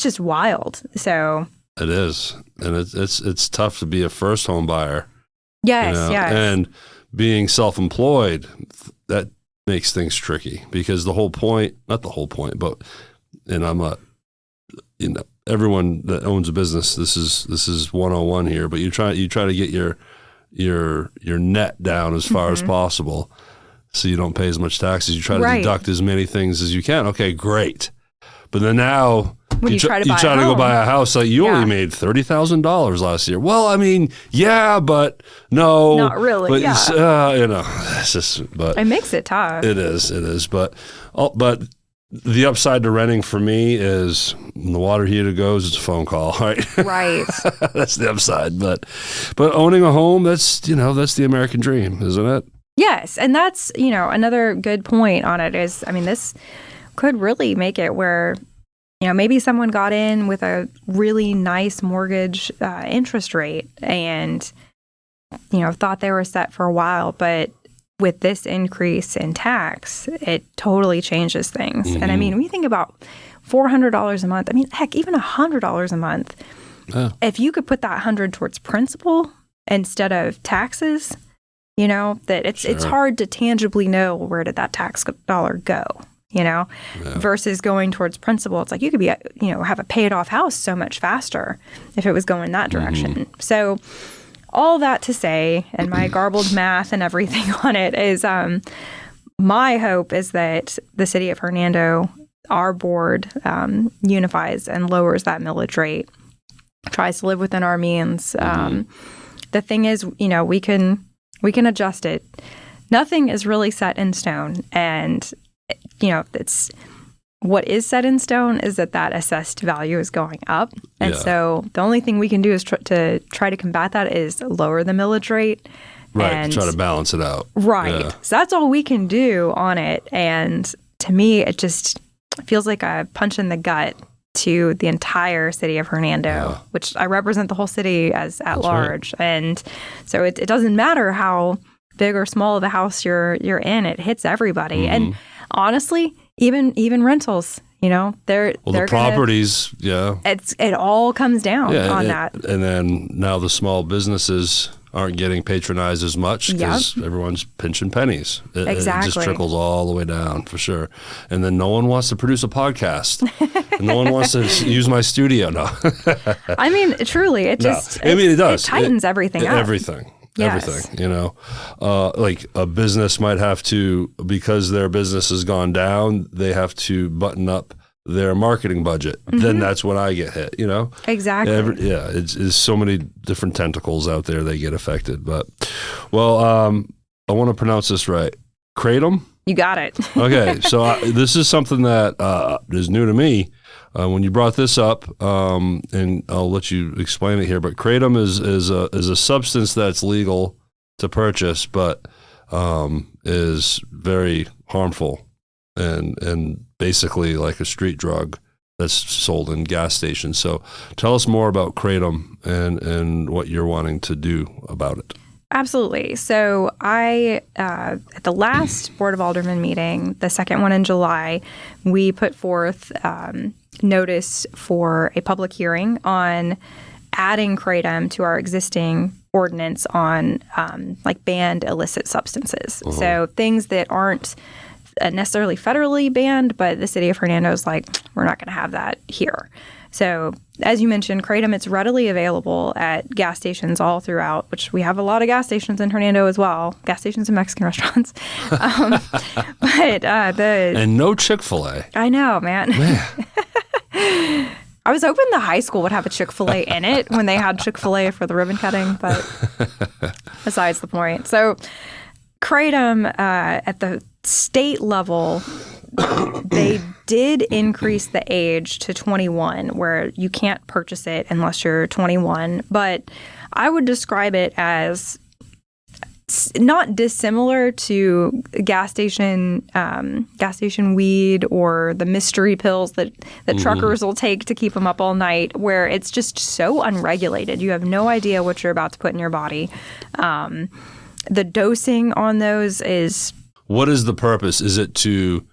just wild. So it is, and it's tough to be a first home buyer. Yes, yes. And being self-employed, that makes things tricky because not the whole point, but everyone that owns a business, this is 101 here, but you try to get your net down as far as possible so you don't pay as much taxes. You try to deduct as many things as you can. Okay, great. But then now when you try to go buy a house, like you only made $30,000 last year. Well, I mean, yeah, but no, not really. But it's just. But it makes it tough. It is. But the upside to renting for me is when the water heater goes, it's a phone call, right? Right. That's the upside. But owning a home, that's the American dream, isn't it? Yes, and that's another good point on it is, I mean, this could really make it where, maybe someone got in with a really nice mortgage interest rate and, thought they were set for a while. But with this increase in tax, it totally changes things. And I mean, when you think about $400 a month, I mean, heck, even $100 a month, if you could put that 100 towards principal instead of taxes, that it's hard to tangibly know where did that tax dollar go. Versus going towards principal. It's like you could be, have a paid off house so much faster if it was going that direction. So all that to say, and my garbled math and everything on it is, my hope is that the city of Hernando, our board, unifies and lowers that millage rate, tries to live within our means. The thing is, we can adjust it. Nothing is really set in stone, and it's what is set in stone is that assessed value is going up. And so the only thing we can do is to try to combat that is lower the millage rate. Right, and try to balance it out. Right. Yeah. So that's all we can do on it. And to me, it just feels like a punch in the gut to the entire city of Hernando, which I represent the whole city as at large. Right. And so it doesn't matter how big or small of a house you're in, it hits everybody. And honestly, even rentals, they're the properties, it all comes down on that. And then now the small businesses aren't getting patronized as much because everyone's pinching pennies. It just trickles all the way down for sure. And then no one wants to produce a podcast. And no one wants to use my studio. No. I mean, truly, it does. It tightens everything up. Everything. Everything, like a business might have to, because their business has gone down, they have to button up their marketing budget. Then that's when I get hit, Exactly. It's so many different tentacles out there they get affected. But, I want to pronounce this right. Kratom? You got it. Okay, so this is something that is new to me. When you brought this up, and I'll let you explain it here, but kratom is a substance that's legal to purchase, but is very harmful and basically like a street drug that's sold in gas stations. So tell us more about kratom and what you're wanting to do about it. Absolutely. So at the last Board of Aldermen meeting, the second one in July, we put forth notice for a public hearing on adding kratom to our existing ordinance on banned illicit substances. So things that aren't necessarily federally banned, but the city of Hernando is like, we're not going to have that here. So as you mentioned, kratom, it's readily available at gas stations all throughout, which we have a lot of gas stations in Hernando as well, gas stations and Mexican restaurants. And no Chick-fil-A. I know, man. I was hoping the high school would have a Chick-fil-A in it when they had Chick-fil-A for the ribbon cutting, but besides the point. So kratom at the state level, they did increase the age to 21, where you can't purchase it unless you're 21. But I would describe it as not dissimilar to gas station weed or the mystery pills that truckers will take to keep them up all night, where it's just so unregulated. You have no idea what you're about to put in your body. The dosing on those is... What is the purpose? Is it to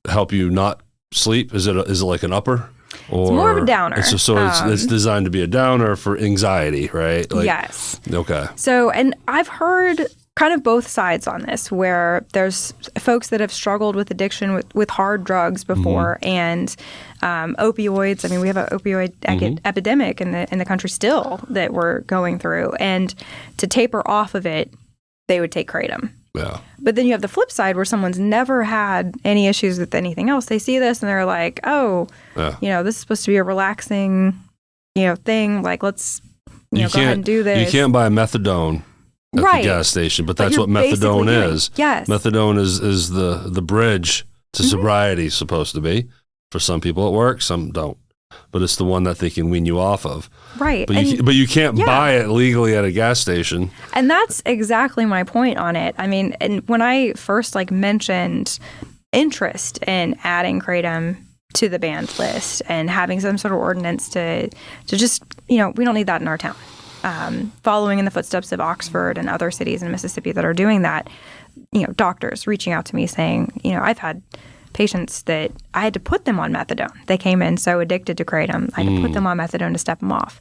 help you not sleep? Is it like an upper? Or it's more of a downer. It's designed to be a downer for anxiety, right? Yes. Okay. So, and I've heard kind of both sides on this, where there's folks that have struggled with addiction with hard drugs before, and opioids. I mean, we have an opioid epidemic in the country still that we're going through. And to taper off of it, they would take kratom. Yeah. But then you have the flip side where someone's never had any issues with anything else. They see this and they're like, oh, this is supposed to be a relaxing, thing. Like, let's, go ahead and do this. You can't buy methadone at the gas station, but that's what methadone is. Yes. Methadone is the bridge to sobriety, supposed to be. For some people it works, some don't. But it's the one that they can wean you off of. Right. But you can't buy it legally at a gas station. And that's exactly my point on it. I mean, and when I first mentioned interest in adding kratom to the banned list and having some sort of ordinance to just, we don't need that in our town. Following in the footsteps of Oxford and other cities in Mississippi that are doing that, doctors reaching out to me saying, I've had patients that I had to put them on methadone. They came in so addicted to kratom. I had to put them on methadone to step them off.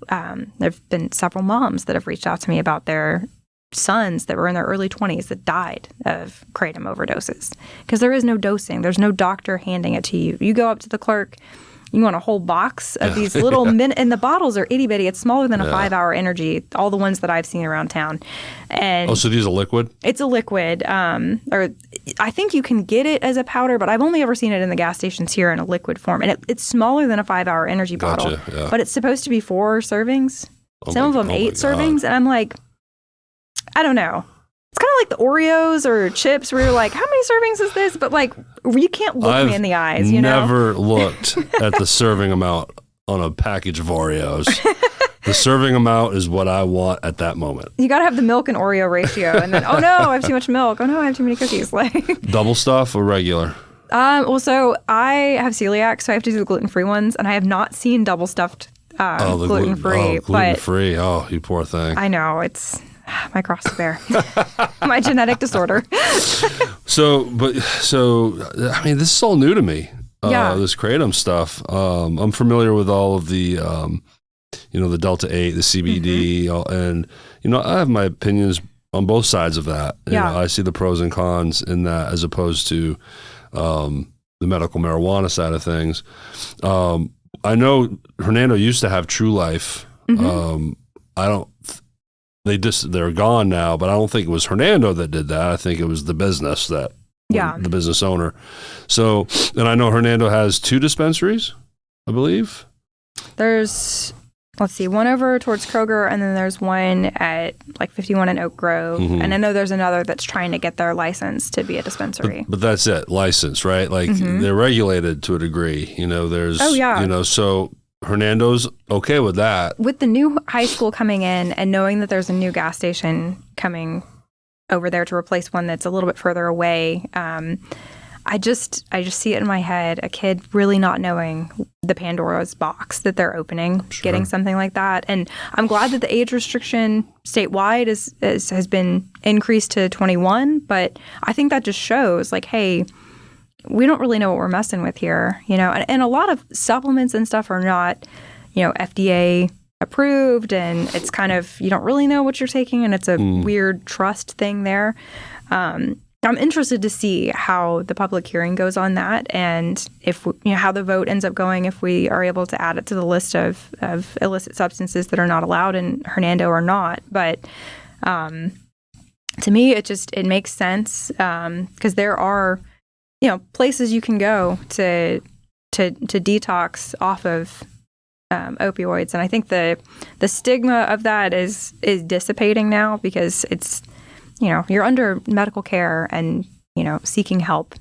There have been several moms that have reached out to me about their sons that were in their early 20s that died of kratom overdoses because there is no dosing. There's no doctor handing it to you. You go up to the clerk. You want a whole box of these little and the bottles are itty bitty. It's smaller than a 5-hour energy. All the ones that I've seen around town. And so these are liquid? It's a liquid. Or I think you can get it as a powder, but I've only ever seen it in the gas stations here in a liquid form. And it's smaller than a 5-hour energy bottle. Yeah. But it's supposed to be 4 servings. Some of them 8 servings. And I'm like, I don't know. It's kind of like the Oreos or chips where you're like, how many servings is this? But you can't look me in the eyes, I've never looked at the serving amount on a package of Oreos. The serving amount is what I want at that moment. You got to have the milk and Oreo ratio. And then, oh no, I have too much milk. Oh no, I have too many cookies. Double stuff or regular? So I have celiac, so I have to do the gluten-free ones. And I have not seen double stuffed gluten-free. Gluten-free. Oh, you poor thing. I know. It's... my cross to bear. My genetic disorder. So, I mean, this is all new to me. This kratom stuff. I'm familiar with all of the, the Delta 8, the CBD, and, I have my opinions on both sides of that. I see the pros and cons in that as opposed to the medical marijuana side of things. I know Hernando used to have True Life. They're gone now, but I don't think it was Hernando that did that. I think it was the business the business owner. So, and I know Hernando has 2 dispensaries, I believe. There's, one over towards Kroger, and then there's one at 51 in Oak Grove. And I know there's another that's trying to get their license to be a dispensary. But that's it, license, right? They're regulated to a degree. There's, so Hernando's okay with that. With the new high school coming in and knowing that there's a new gas station coming over there to replace one that's a little bit further away, I just see it in my head, a kid really not knowing the Pandora's box that they're opening, getting something like that. And I'm glad that the age restriction statewide has been increased to 21, but I think that just shows hey, we don't really know what we're messing with here, and a lot of supplements and stuff are not, FDA approved, and it's kind of, you don't really know what you're taking, and it's a weird trust thing there. I'm interested to see how the public hearing goes on that, and if how the vote ends up going, if we are able to add it to the list of illicit substances that are not allowed in Hernando or not. But to me, it makes sense because there are places you can go to detox off of opioids, and I think the stigma of that is dissipating now because it's you're under medical care and seeking help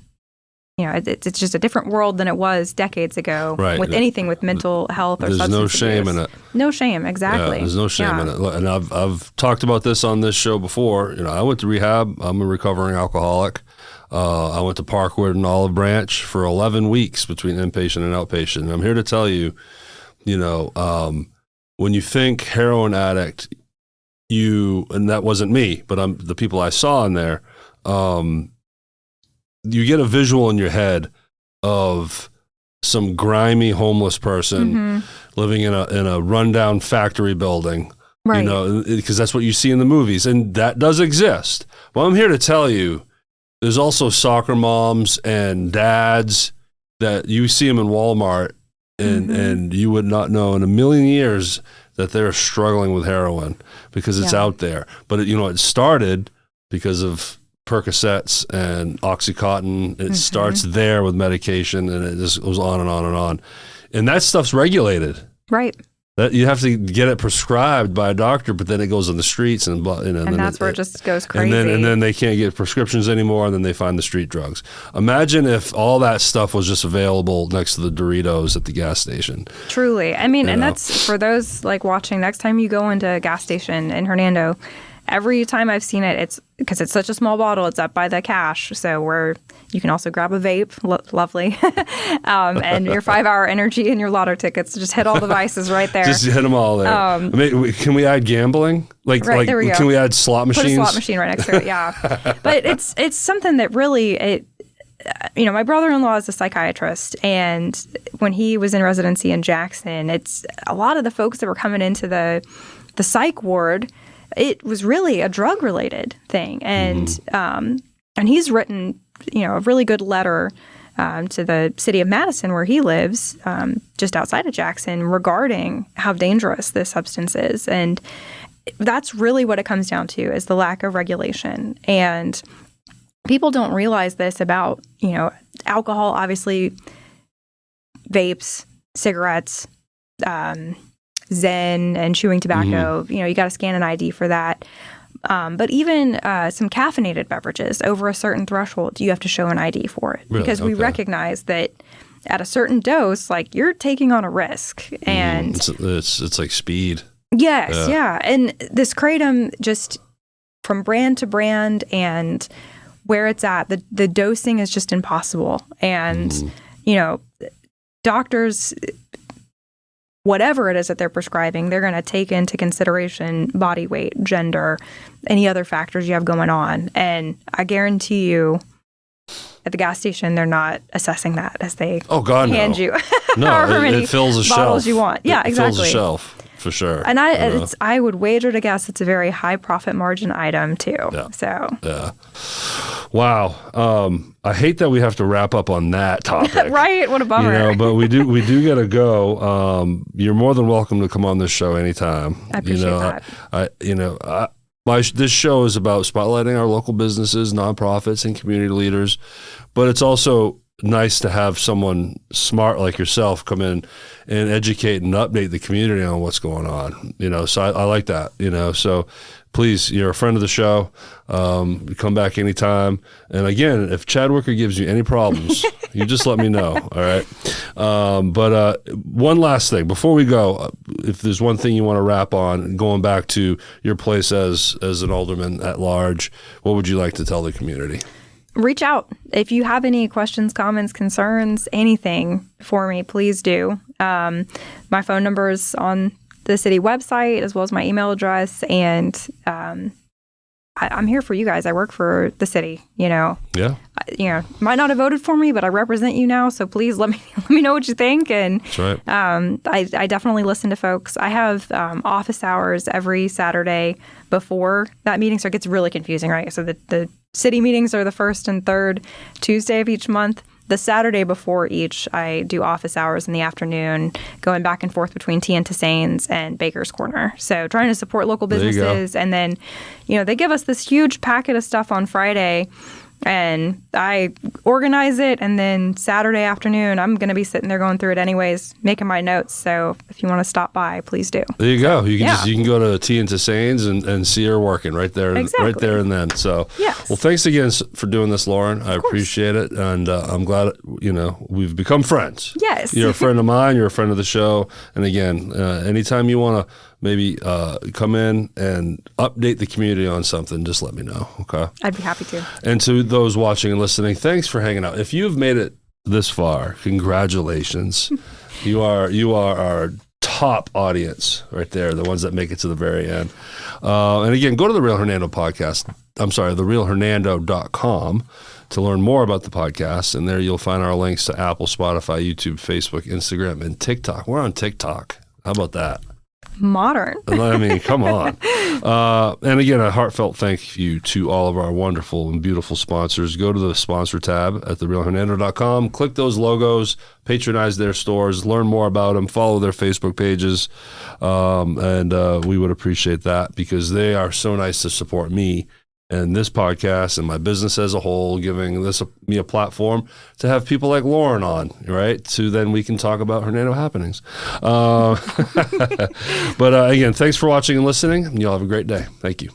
it's just a different world than it was decades ago with anything with mental health or substance abuse. There's no shame in it. No shame, exactly. Yeah, there's no shame in it. And I've talked about this on this show before. I went to rehab. I'm a recovering alcoholic. I went to Parkwood and Olive Branch for 11 weeks between inpatient and outpatient. And I'm here to tell you, when you think heroin addict, and that wasn't me, but the people I saw in there, you get a visual in your head of some grimy homeless person living in a rundown factory building, right? Because that's what you see in the movies, and that does exist. Well, I'm here to tell you, there's also soccer moms and dads that you see them in Walmart, and you would not know in a million years that they're struggling with heroin because it's out there. But it started because of Percocets and Oxycontin. It starts there with medication, and it just goes on and on and on. And that stuff's regulated. Right. That you have to get it prescribed by a doctor, but then it goes on the streets, and that's where it just goes crazy. And then they can't get prescriptions anymore, and then they find the street drugs. Imagine if all that stuff was just available next to the Doritos at the gas station. Truly. I mean, that's for those watching, next time you go into a gas station in Hernando, every time I've seen it, it's because it's such a small bottle, it's up by the cash. So where you can also grab a vape, lovely, and your 5-hour energy and your lotto tickets. Just hit all the vices right there. Just hit them all there. Can we add gambling? There we go. Can we add slot machines? Put a slot machine right next to it, yeah. But it's something that really, my brother-in-law is a psychiatrist, and when he was in residency in Jackson, it's a lot of the folks that were coming into the psych ward, it was really a drug-related thing. And he's written, a really good letter to the city of Madison, where he lives, just outside of Jackson, regarding how dangerous this substance is. And that's really what it comes down to, is the lack of regulation. And people don't realize this about, alcohol, obviously, vapes, cigarettes, Zen and chewing tobacco, you got to scan an ID for that. But even some caffeinated beverages over a certain threshold, you have to show an ID for it. Really? Because we recognize that at a certain dose, you're taking on a risk. And it's like speed. Yes, yeah. And this kratom, just from brand to brand and where it's at, the dosing is just impossible. And, doctors, whatever it is that they're prescribing, they're going to take into consideration body weight, gender, any other factors you have going on. And I guarantee you, at the gas station, they're not assessing that as they hand you however many it fills a bottles shelf. You want. Yeah, exactly. It fills a shelf, for sure. And I would wager to guess it's a very high profit margin item, too. Yeah. So. Yeah. Wow. I hate that we have to wrap up on that topic. Right? What a bummer. But we do got to go. You're more than welcome to come on this show anytime. I appreciate that. This show is about spotlighting our local businesses, nonprofits, and community leaders, but it's also nice to have someone smart like yourself come in and educate and update the community on what's going on. So I like that. So please, you're a friend of the show. Come back anytime. And again, if Chad Wicker gives you any problems, you just let me know. All right. But one last thing before we go, if there's one thing you want to wrap on, going back to your place as an alderman at large, what would you like to tell the community? Reach out. If you have any questions, comments, concerns, anything for me, please do. My phone number is on the city website, as well as my email address. And I'm here for you guys. I work for the city, Yeah. Might not have voted for me, but I represent you now. So please let me know what you think. And that's right. I definitely listen to folks. I have office hours every Saturday before that meeting. So it gets really confusing, right? So the city meetings are the first and third Tuesday of each month. The Saturday before each, I do office hours in the afternoon, going back and forth between T and Tassane's and Baker's Corner. So trying to support local businesses. And then, they give us this huge packet of stuff on Friday And I organize it, and then Saturday afternoon, I'm going to be sitting there going through it anyways, making my notes. So if you want to stop by, please do. There you go. You can you can go to T and Tassane's and see her working right there, right there and then. So, well, thanks again for doing this, Lauren. I appreciate it, and I'm glad we've become friends. Yes, you're a friend of mine. You're a friend of the show. And again, anytime you want to maybe come in and update the community on something, just let me know, okay? I'd be happy to. And to those watching and listening, thanks for hanging out. If you've made it this far, congratulations. You are our top audience right there, the ones that make it to the very end. And again, go to the Real Hernando podcast. I'm sorry, therealhernando.com to learn more about the podcast. And there you'll find our links to Apple, Spotify, YouTube, Facebook, Instagram, and TikTok. We're on TikTok. How about that? Modern. I mean, come on. And again, a heartfelt thank you to all of our wonderful and beautiful sponsors. Go to the sponsor tab at therealhernando.com. Click those logos, patronize their stores, learn more about them, follow their Facebook pages. And we would appreciate that because they are so nice to support me and this podcast and my business as a whole, giving me a platform to have people like Lauren on, right? So then we can talk about Hernando happenings. But again, thanks for watching and listening. Y'all have a great day. Thank you.